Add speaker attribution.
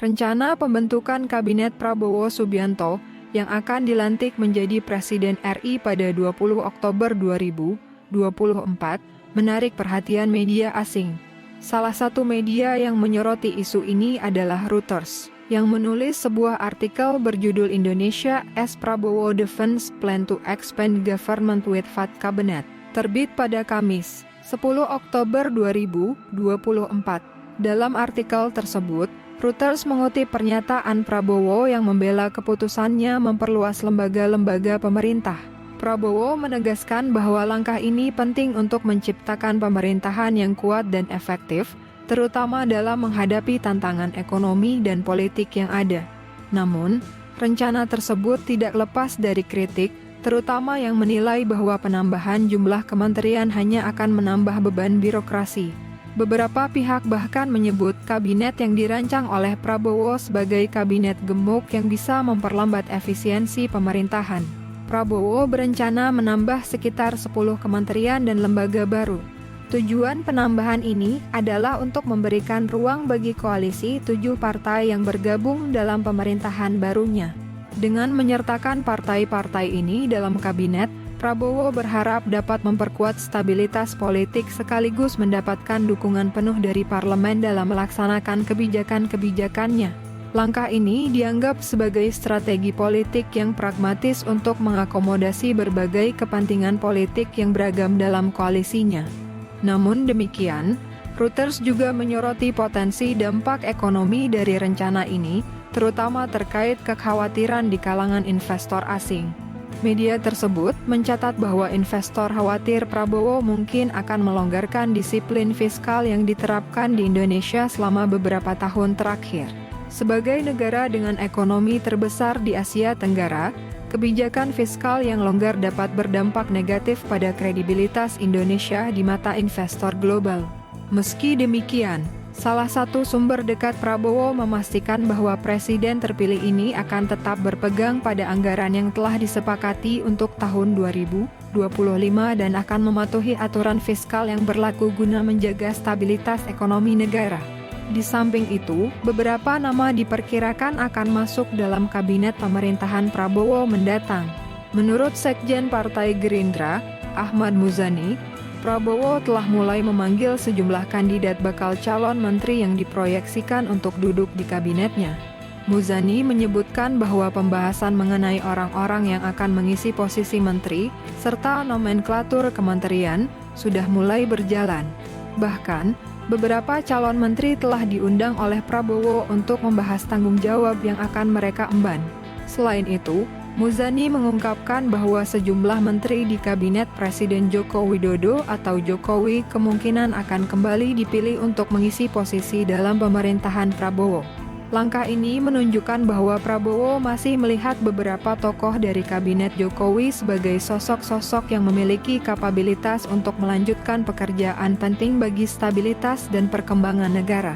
Speaker 1: Rencana pembentukan Kabinet Prabowo Subianto yang akan dilantik menjadi Presiden RI pada 20 Oktober 2024 menarik perhatian media asing. Salah satu media yang menyoroti isu ini adalah Reuters, yang menulis sebuah artikel berjudul Indonesia as Prabowo Defense Plan to Expand Government with Fat Cabinet, terbit pada Kamis, 10 Oktober 2024. Dalam artikel tersebut, Reuters mengutip pernyataan Prabowo yang membela keputusannya memperluas lembaga-lembaga pemerintah. Prabowo menegaskan bahwa langkah ini penting untuk menciptakan pemerintahan yang kuat dan efektif, terutama dalam menghadapi tantangan ekonomi dan politik yang ada. Namun, rencana tersebut tidak lepas dari kritik, terutama yang menilai bahwa penambahan jumlah kementerian hanya akan menambah beban birokrasi. Beberapa pihak bahkan menyebut kabinet yang dirancang oleh Prabowo sebagai kabinet gemuk yang bisa memperlambat efisiensi pemerintahan. Prabowo berencana menambah sekitar 10 kementerian dan lembaga baru. Tujuan penambahan ini adalah untuk memberikan ruang bagi koalisi 7 partai yang bergabung dalam pemerintahan barunya. Dengan menyertakan partai-partai ini dalam kabinet, Prabowo berharap dapat memperkuat stabilitas politik sekaligus mendapatkan dukungan penuh dari parlemen dalam melaksanakan kebijakan-kebijakannya. Langkah ini dianggap sebagai strategi politik yang pragmatis untuk mengakomodasi berbagai kepentingan politik yang beragam dalam koalisinya. Namun demikian, Reuters juga menyoroti potensi dampak ekonomi dari rencana ini, terutama terkait kekhawatiran di kalangan investor asing. Media tersebut mencatat bahwa investor khawatir Prabowo mungkin akan melonggarkan disiplin fiskal yang diterapkan di Indonesia selama beberapa tahun terakhir. Sebagai negara dengan ekonomi terbesar di Asia Tenggara, kebijakan fiskal yang longgar dapat berdampak negatif pada kredibilitas Indonesia di mata investor global. Meski demikian, salah satu sumber dekat Prabowo memastikan bahwa presiden terpilih ini akan tetap berpegang pada anggaran yang telah disepakati untuk tahun 2025 dan akan mematuhi aturan fiskal yang berlaku guna menjaga stabilitas ekonomi negara. Di samping itu, beberapa nama diperkirakan akan masuk dalam kabinet pemerintahan Prabowo mendatang. Menurut Sekjen Partai Gerindra, Ahmad Muzani, Prabowo telah mulai memanggil sejumlah kandidat bakal calon menteri yang diproyeksikan untuk duduk di kabinetnya. Muzani menyebutkan bahwa pembahasan mengenai orang-orang yang akan mengisi posisi menteri, serta nomenklatur kementerian, sudah mulai berjalan. Bahkan, beberapa calon menteri telah diundang oleh Prabowo untuk membahas tanggung jawab yang akan mereka emban. Selain itu, Muzani mengungkapkan bahwa sejumlah menteri di kabinet Presiden Joko Widodo atau Jokowi kemungkinan akan kembali dipilih untuk mengisi posisi dalam pemerintahan Prabowo. Langkah ini menunjukkan bahwa Prabowo masih melihat beberapa tokoh dari kabinet Jokowi sebagai sosok-sosok yang memiliki kapabilitas untuk melanjutkan pekerjaan penting bagi stabilitas dan perkembangan negara.